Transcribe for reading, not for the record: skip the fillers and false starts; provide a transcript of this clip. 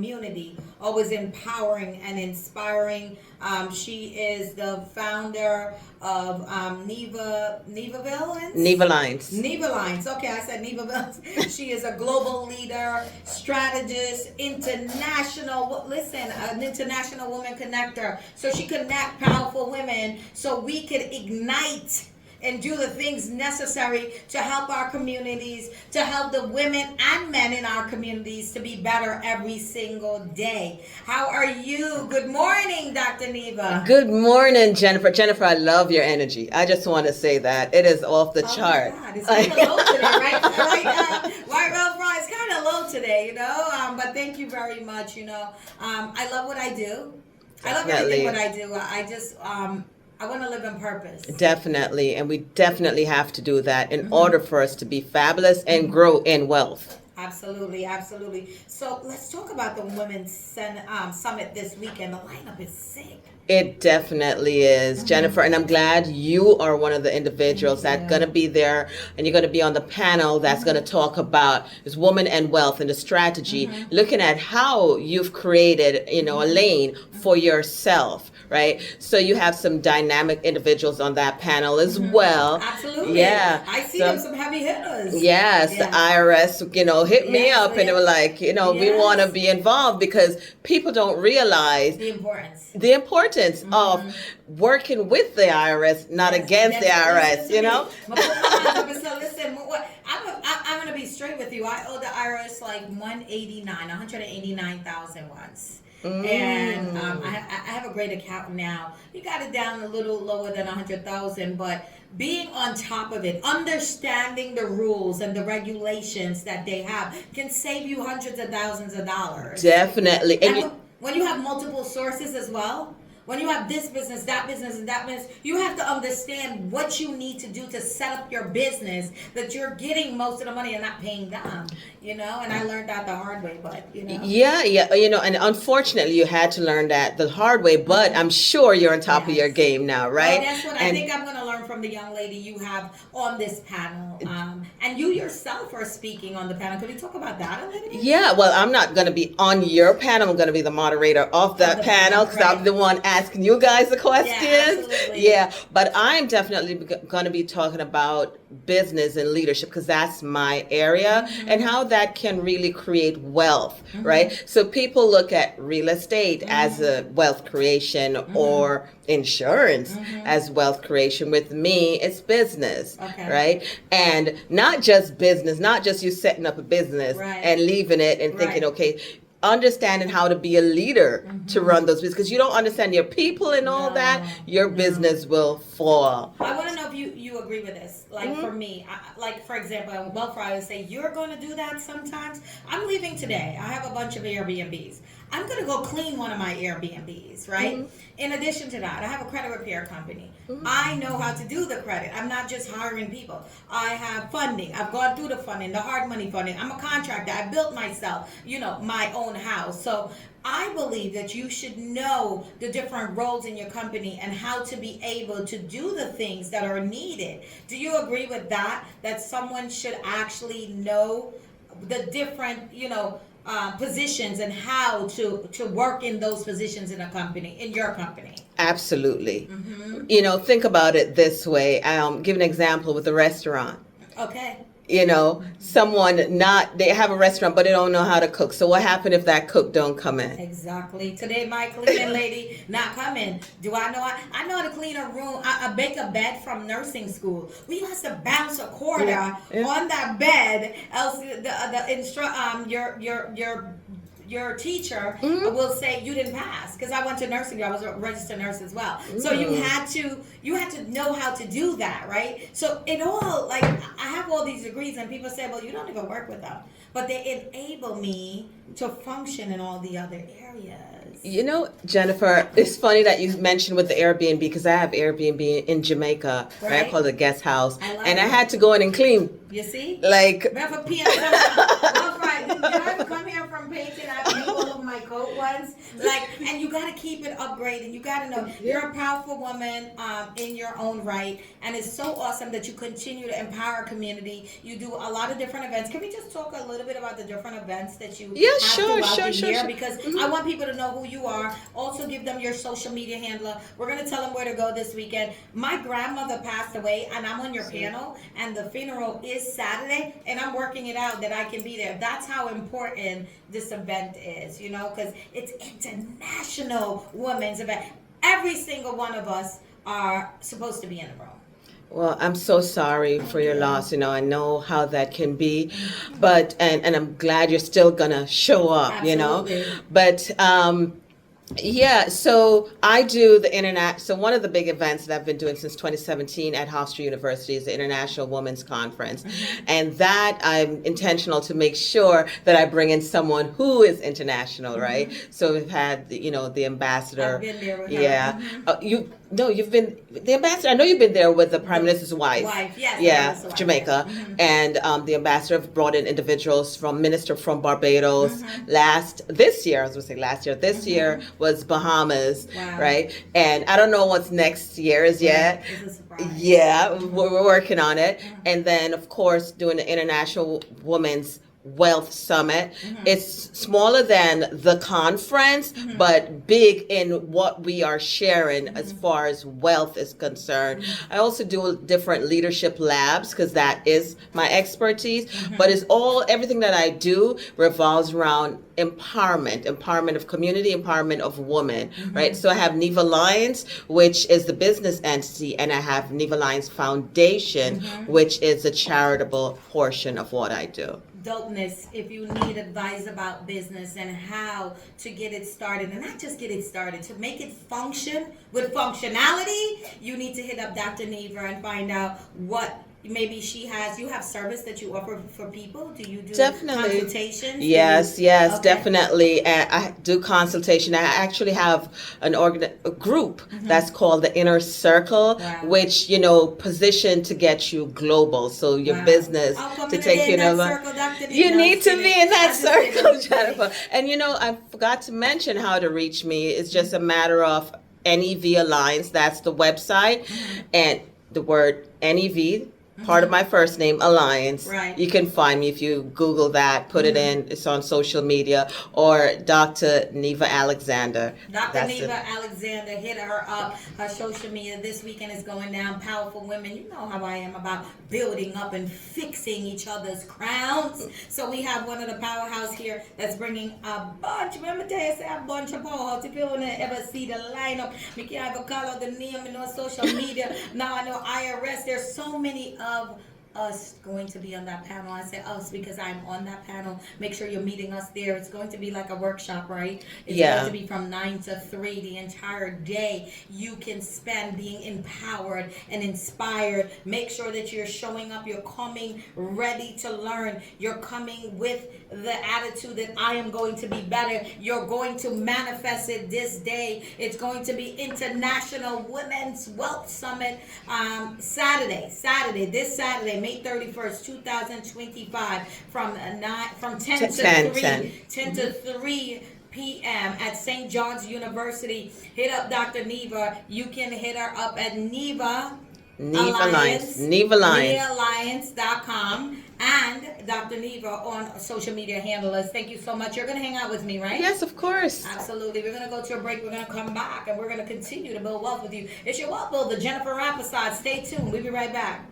community, always empowering and inspiring. She is the founder of Neva Villains. Neva Lines. Neva Lines. Okay, I said Neva Villains. She is a global leader, strategist, international. Listen, an international woman connector. So she connect powerful women so we can ignite and do the things necessary to help our communities, to help the women and men in our communities to be better every single day. How are you? Good morning, Dr. Neva. Good morning, Jennifer. Jennifer, I love your energy. I just want to say that. It is off the chart. Oh my God, it's kind of low today, right? White Rose Fry is kind of low today, but thank you very much, I love what I do. I love everything what I do. I want to live in purpose. Definitely. And we definitely have to do that in order for us to be fabulous and grow in wealth. Absolutely, absolutely. So let's talk about the Women's Summit this weekend. The lineup is sick. It definitely is, Jennifer, and I'm glad you are one of the individuals that's going to be there, and you're going to be on the panel that's going to talk about this woman and wealth and the strategy, looking at how you've created, a lane for yourself, right? So you have some dynamic individuals on that panel as well. Absolutely. Yeah. I see them, some heavy hitters. Yes, the IRS, hit me up and they were like, we want to be involved because people don't realize the importance of working with the IRS, not against the IRS, So listen, I'm going to be straight with you. I owe the IRS like 189,000 once. And I have a great account now. You got it down a little lower than 100,000, but being on top of it, understanding the rules and the regulations that they have can save you hundreds of thousands of dollars. Definitely. And when you have multiple sources as well, when you have this business, that business, and that business, you have to understand what you need to do to set up your business, that you're getting most of the money and not paying them, and I learned that the hard way, but, Yeah, and unfortunately you had to learn that the hard way, but I'm sure you're on top of your game now, right? Well, that's what I think I'm going to learn from the young lady you have on this panel. And you yourself are speaking on the panel. Could we talk about that a little bit? Yeah, well, I'm not going to be on your panel. I'm going to be the moderator of that panel because I'm the one asking you guys the questions. Yeah, but I'm definitely going to be talking about business and leadership because that's my area and how that can really create wealth, right? So people look at real estate as a wealth creation or insurance as wealth creation. With me, it's business, right? And not just business, not just you setting up a business and leaving it and thinking, okay, understanding how to be a leader to run those businesses. Because you don't understand your people and all that, your business will fall. I want to know if you agree with this. Like for me, for example, on Wealth Friday, I say, you're going to do that sometimes. I'm leaving today. I have a bunch of Airbnbs. I'm going to go clean one of my Airbnbs, right? In addition to that, I have a credit repair company. I know how to do the credit. I'm not just hiring people. I have funding. I've gone through the funding, the hard money funding. I'm a contractor. I built myself, my own house. So I believe that you should know the different roles in your company and how to be able to do the things that are needed. Do you agree with that? That someone should actually know the different, positions and how to work in those positions in a company, in your company? Absolutely. Think about it this way. Give an example with a restaurant. Okay. Someone they have a restaurant, but they don't know how to cook. So what happened if that cook don't come in? Exactly. Today, my cleaning lady not coming. Do I know? I know how to clean a room. I bake a bed from nursing school. We used to bounce a quarter on that bed. Else, your teacher will say you didn't pass because I went to nursing. I was a registered nurse as well. So you had to know how to do that, right? So it all I have all these degrees and people say, well, you don't even work with them, but they enable me to function in all the other areas. Jennifer, it's funny that you mentioned with the Airbnb because I have Airbnb in Jamaica, right? I call it a guest house, I had to go in and clean. You see? Like, you have to come here from Peyton. I clean all of my coat ones. Like, and you got to keep it upgraded. You got to know you're a powerful woman in your own right, and it's so awesome that you continue to empower our community. You do a lot of different events. Can we just talk a little bit about the different events that you have throughout the year? Because I want people to know who you are. Also, give them your social media handler. We're going to tell them where to go this weekend. My grandmother passed away, and I'm on your panel, and the funeral is Saturday, and I'm working it out that I can be there. That's how important this event is, you know, because it's International Women's Event. Every single one of us are supposed to be in the room. Well, I'm so sorry for your loss. You know, I know how that can be, but and I'm glad you're still gonna show up. Absolutely. You know, but yeah. So I do the internet. So one of the big events that I've been doing since 2017 at Hofstra University is the International Women's Conference, and that I'm intentional to make sure that I bring in someone who is international, right? So we've had the ambassador. I've been there with her. Yeah. You've been the ambassador. I know you've been there with the Prime Minister's wife. Yes. Yeah, Jamaica, and the ambassador brought in individuals minister from Barbados. This year was Bahamas, right? And I don't know what's next year's yet. It's a surprise. Yeah, we're working on it, and then of course doing the International Women's Wealth Summit. It's smaller than the conference, but big in what we are sharing as far as wealth is concerned. I also do different leadership labs because that is my expertise, but everything that I do revolves around empowerment of community, empowerment of women, right? So I have Neva Lions, which is the business entity, and I have Neva Lions Foundation, which is a charitable portion of what I do. Dopeness. If you need advice about business and how to get it started, and not just get it started, to make it function with functionality, you need to hit up Dr. Neva and find out what maybe you have service that you offer for people. Do you do consultations? Yes, Okay. definitely. I do consultation. I actually have a group that's called the Inner Circle, which positioned to get you global. So your business to take you you need to be in that circle, Jennifer. And I forgot to mention how to reach me. It's just a matter of NEV Alliance. That's the website, and the word NEV. Part of my first name, Alliance. Right. You can find me if you Google that, put it in. It's on social media, or Dr. Neva Alexander. Dr. Neva Alexander, hit her up. Her social media this weekend is going down. Powerful women. You know how I am about building up and fixing each other's crowns. So we have one of the powerhouse here that's bringing a bunch. Remember, I say a bunch of powerhouse. If you want to ever see the lineup, you can't ever call out the name on social media. Now I know IRS. There's so many of us going to be on that panel. I say us because I'm on that panel. Make sure you're meeting us there. It's going to be like a workshop, right? It's going to be from 9 to 3 the entire day. You can spend being empowered and inspired. Make sure that you're showing up. You're coming ready to learn. You're coming with the attitude that I am going to be better. You're going to manifest it this day. It's going to be International Women's Wealth Summit this Saturday, May 31st, 2025, from 10 to 3 p.m. at St. John's University. Hit up Dr. Neva. You can hit her up at Neva Alliance. NevaAlliance.com and Dr. Neva on social media handlers. Thank you so much. You're going to hang out with me, right? Yes, of course. Absolutely. We're going to go to a break. We're going to come back and we're going to continue to build wealth with you. It's your wealth builder, Jennifer Rapazade. Stay tuned. We'll be right back.